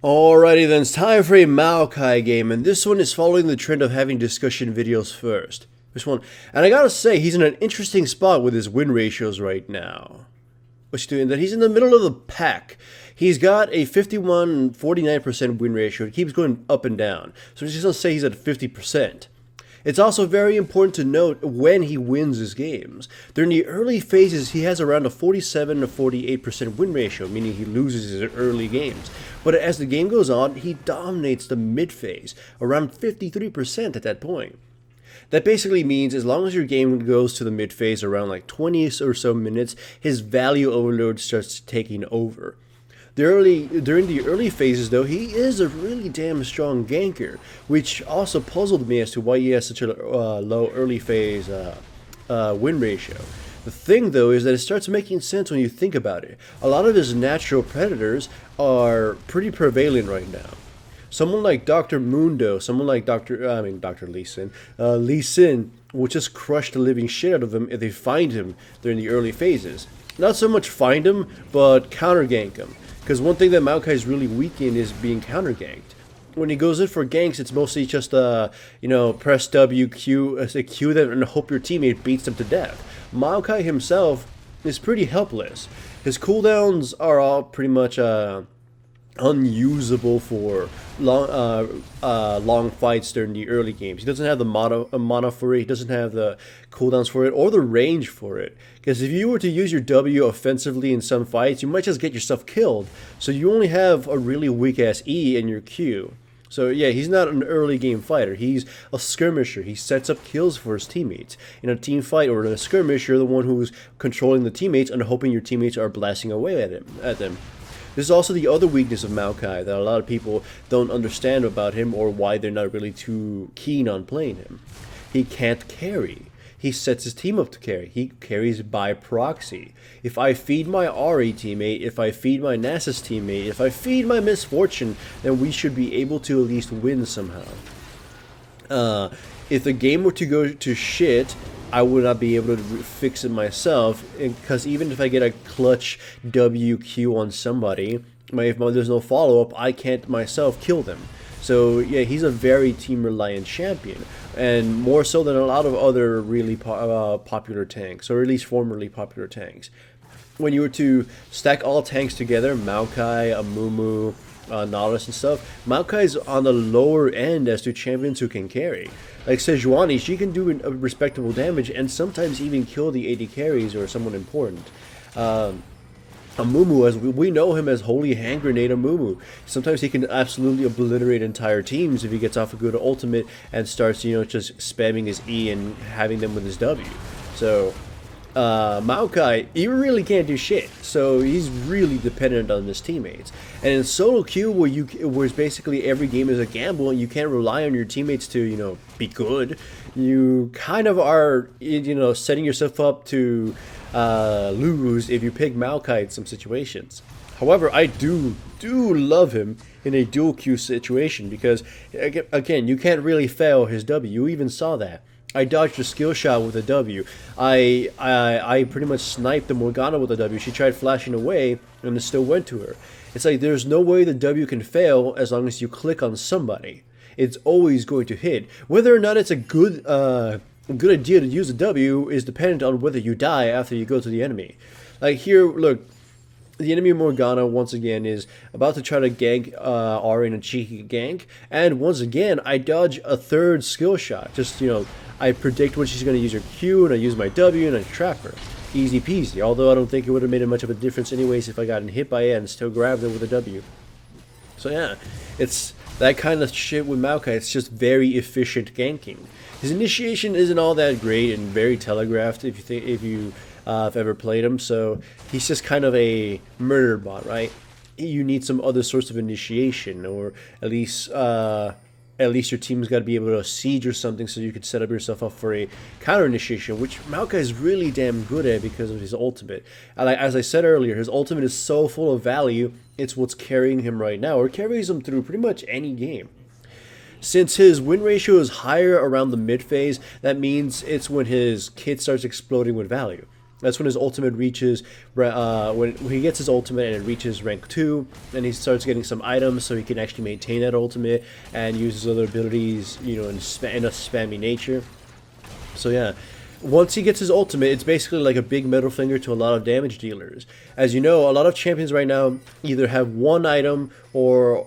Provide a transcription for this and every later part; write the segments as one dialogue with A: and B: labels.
A: Alrighty then, it's time for a Maokai game, and this one is following the trend of having discussion videos first. This one, and I gotta say, he's in an interesting spot with his win ratios right now. What's he doing? That he's in the middle of the pack. He's got a 51-49% win ratio. It keeps going up and down. So just gonna say he's at 50%. It's also very important to note when he wins his games. During the early phases, he has around a 47 to 48% win ratio, meaning he loses his early games. But as the game goes on, he dominates the mid phase, around 53% at that point. That basically means as long as your game goes to the mid phase around like 20 or so minutes, his value overload starts taking over. During the early phases, though, he is a really damn strong ganker, which also puzzled me as to why he has such a low early phase win ratio. The thing, though, is that it starts making sense when you think about it. A lot of his natural predators are pretty prevalent right now. Someone like Dr. Mundo, someone like Dr. Lee Sin, Lee Sin will just crush the living shit out of him if they find him during the early phases. Not so much find him, but counter gank him. Because one thing that Maokai is really weak in is being counter ganked. When he goes in for ganks, it's mostly just press W, Q, Q them and hope your teammate beats them to death. Maokai himself is pretty helpless. His cooldowns are all pretty much unusable for long fights during the early games. He doesn't have the mana for it, he doesn't have the cooldowns for it, or the range for it. Because if you were to use your W offensively in some fights, you might just get yourself killed. So you only have a really weak-ass E in your Q. So yeah, he's not an early game fighter. He's a skirmisher. He sets up kills for his teammates. In a team fight or in a skirmish, you're the one who's controlling the teammates and hoping your teammates are blasting away at them. This is also the other weakness of Maokai that a lot of people don't understand about him or why they're not really too keen on playing him. He can't carry. He sets his team up to carry. He carries by proxy. If I feed my Ari teammate, if I feed my Nasus teammate, if I feed my Misfortune, then we should be able to at least win somehow. If the game were to go to shit, I would not be able to fix it myself, because even if I get a clutch WQ on somebody, if there's no follow-up, I can't myself kill them. So yeah, he's a very team-reliant champion, and more so than a lot of other really popular tanks, or at least formerly popular tanks. When you were to stack all tanks together, Maokai, Amumu, Nautilus and stuff, Maokai's on the lower end as to champions who can carry. Like Sejuani, she can do a respectable damage and sometimes even kill the AD carries or someone important. Amumu, as we know him as Holy Hand Grenade Amumu. Sometimes he can absolutely obliterate entire teams if he gets off a good ultimate and starts, just spamming his E and having them with his W. So, Maokai, he really can't do shit. So he's really dependent on his teammates. And in solo queue, where basically every game is a gamble and you can't rely on your teammates to, be good, you kind of are, setting yourself up to lose if you pick Maokai in some situations. However, I do love him in a dual queue situation because, again, you can't really fail his W. You even saw that. I dodged a skill shot with a W. I pretty much sniped the Morgana with a W. She tried flashing away, and it still went to her. It's like there's no way the W can fail as long as you click on somebody. It's always going to hit. Whether or not it's a good idea to use a W is dependent on whether you die after you go to the enemy. Like here, look. The enemy Morgana, once again, is about to try to gank Ari in a cheeky gank. And once again, I dodge a third skill shot. Just, I predict when she's going to use her Q, and I use my W, and I trap her. Easy peasy. Although I don't think it would have made much of a difference anyways if I got hit by it and still grabbed her with a W. So yeah, it's that kind of shit with Maokai. It's just very efficient ganking. His initiation isn't all that great and very telegraphed if you have ever played him, so he's just kind of a murder bot, right? You need some other sorts of initiation, or at least your team's got to be able to siege or something so you could set up yourself up for a counter initiation, which Maokai is really damn good at because of his ultimate. And as I said earlier, his ultimate is so full of value, it's what's carrying him right now, or carries him through pretty much any game. Since his win ratio is higher around the mid phase, that means it's when his kit starts exploding with value. That's when his ultimate reaches, when he gets his ultimate and it reaches rank 2, and he starts getting some items so he can actually maintain that ultimate and use his other abilities, you know, in a spammy nature. So yeah, once he gets his ultimate, it's basically like a big middle finger to a lot of damage dealers. As you know, a lot of champions right now either have one item or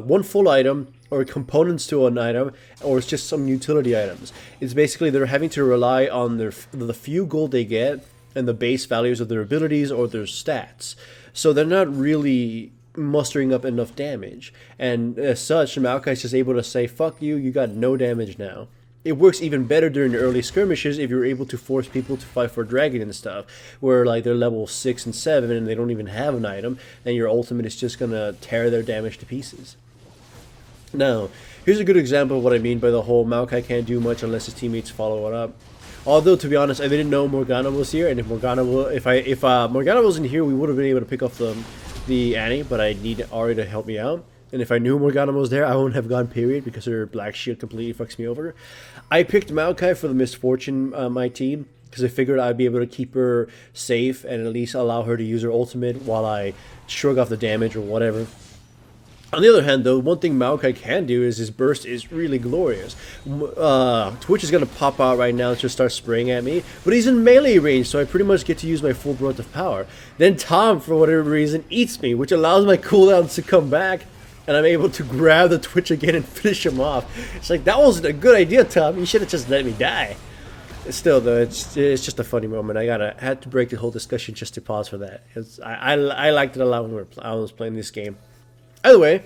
A: one full item, or components to an item, or it's just some utility items. It's basically they're having to rely on the few gold they get and the base values of their abilities or their stats. So they're not really mustering up enough damage. And as such, Maokai's just able to say, fuck you, you got no damage now. It works even better during the early skirmishes if you're able to force people to fight for dragon and stuff, where like they're level 6 and 7 and they don't even have an item, and your ultimate is just gonna tear their damage to pieces. Now, here's a good example of what I mean by the whole Maokai can't do much unless his teammates follow it up. Although, to be honest, I didn't know Morgana was here, and if Morgana wasn't here, we would have been able to pick off the Annie, but I need Ari to help me out. And if I knew Morgana was there, I wouldn't have gone period, because her black shield completely fucks me over. I picked Maokai for the misfortune my team, because I figured I'd be able to keep her safe and at least allow her to use her ultimate while I shrug off the damage or whatever. On the other hand, though, one thing Maokai can do is his burst is really glorious. Twitch is going to pop out right now and just start spraying at me, but he's in melee range, so I pretty much get to use my full brunt of power. Then Tom, for whatever reason, eats me, which allows my cooldowns to come back, and I'm able to grab the Twitch again and finish him off. It's like, that wasn't a good idea, Tom. You should have just let me die. Still, though, it's just a funny moment. I had to break the whole discussion just to pause for that. I liked it a lot when I was playing this game. Either way,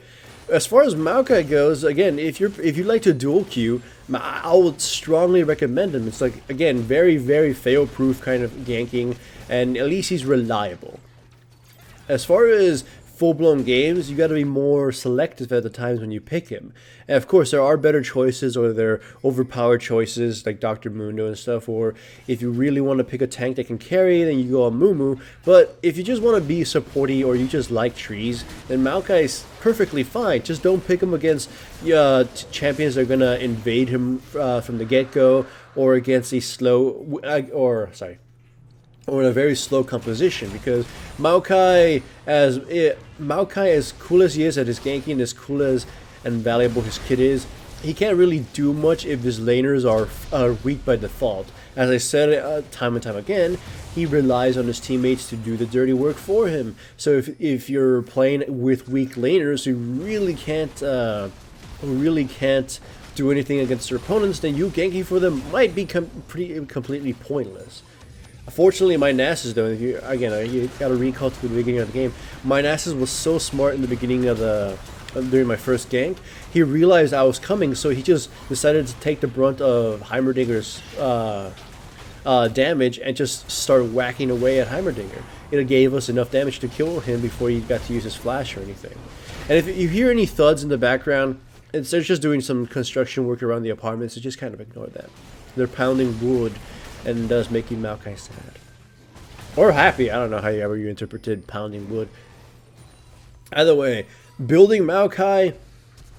A: as far as Maokai goes, again, if you like to dual queue, I would strongly recommend him. It's like, again, very, very fail-proof kind of ganking, and at least he's reliable. As far as full-blown games, you got to be more selective at the times when you pick him. And of course, there are better choices, or there are overpowered choices like Dr. Mundo and stuff, or if you really want to pick a tank that can carry, then you go on Mumu. But if you just want to be supporty, or you just like trees, then Maokai is perfectly fine. Just don't pick him against champions that are going to invade him from the get-go, or against a slow, or in a very slow composition, because Maokai, as cool as he is at his ganking, and as cool as and valuable his kit is, he can't really do much if his laners are weak by default. As I said time and time again, he relies on his teammates to do the dirty work for him. So if you're playing with weak laners who really can't do anything against their opponents, then you ganking for them might be completely pointless. Fortunately, my Nasus, though, you got to recall to the beginning of the game. My Nasus was so smart in the beginning of during my first gank. He realized I was coming, so he just decided to take the brunt of Heimerdinger's damage and just start whacking away at Heimerdinger. It gave us enough damage to kill him before he got to use his flash or anything. And if you hear any thuds in the background, they're just doing some construction work around the apartment, so just kind of ignore that. They're pounding wood, and does making Maokai sad. Or happy, I don't know however you interpreted pounding wood. Either way, building Maokai,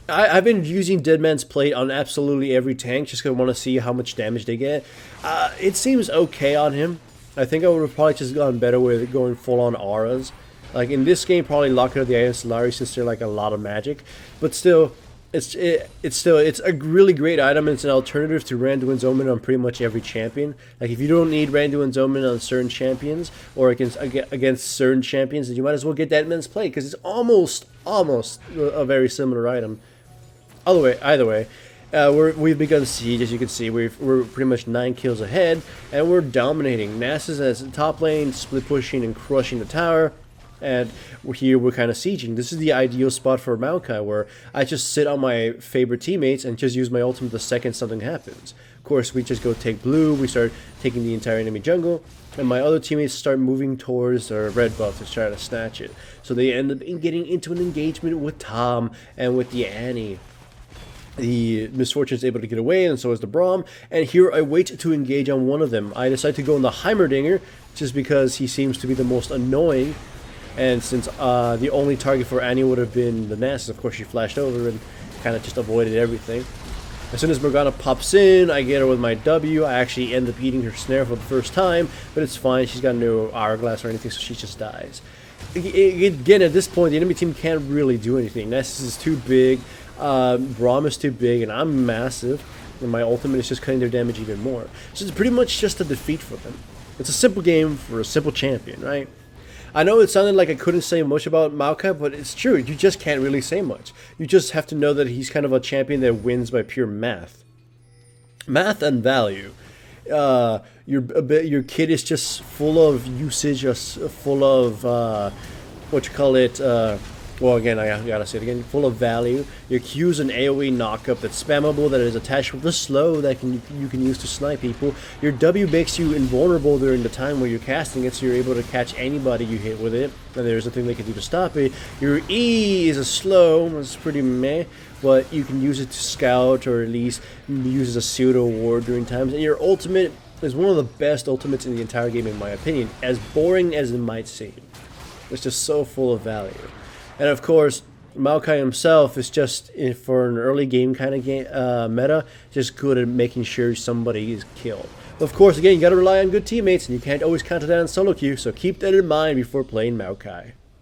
A: I've been using Dead Man's Plate on absolutely every tank just because I want to see how much damage they get. It seems okay on him. I think I would have probably just gotten better with going full on auras. Like in this game, probably lock it up the Iron Solari since they're like a lot of magic. But still, it's a really great item, and it's an alternative to Randuin's Omen on pretty much every champion. Like if you don't need Randuin's Omen on certain champions or against certain champions, then you might as well get Dead Man's Plate because it's almost a very similar item. Either way, we've begun siege. As you can see, we're pretty much 9 kills ahead, and we're dominating. Nasus as top lane, split pushing and crushing the tower. And here we're kind of sieging. This is the ideal spot for Maokai, where I just sit on my favorite teammates and just use my ultimate the second something happens. Of course, we just go take blue, we start taking the entire enemy jungle, and my other teammates start moving towards their red buff to try to snatch it. So they end up getting into an engagement with Tom and with the Annie. The Misfortune is able to get away, and so is the Braum. And here I wait to engage on one of them. I decide to go on the Heimerdinger, just because he seems to be the most annoying. And since the only target for Annie would have been the Nasus, of course she flashed over and kind of just avoided everything. As soon as Morgana pops in, I get her with my W. I actually end up eating her snare for the first time, but it's fine. She's got no hourglass or anything, so she just dies. Again, at this point, the enemy team can't really do anything. Nessus is too big, Braum is too big, and I'm massive, and my ultimate is just cutting their damage even more. So it's pretty much just a defeat for them. It's a simple game for a simple champion, right? I know it sounded like I couldn't say much about Maokai, but it's true. You just can't really say much. You just have to know that he's kind of a champion that wins by pure math. Math and value. Your kit is just full of usage, just full of, well, again, I gotta say it again, full of value. Your Q is an AoE knockup that's spammable, that is attached with a slow that you can use to snipe people. Your W makes you invulnerable during the time where you're casting it, so you're able to catch anybody you hit with it, and there's nothing they can do to stop it. Your E is a slow, it's pretty meh, but you can use it to scout, or at least use as a pseudo ward during times. And your ultimate is one of the best ultimates in the entire game, in my opinion, as boring as it might seem. It's just so full of value. And of course, Maokai himself is just, for an early game kind of meta, just good at making sure somebody is killed. But of course, again, you gotta rely on good teammates, and you can't always count it on solo queue, so keep that in mind before playing Maokai.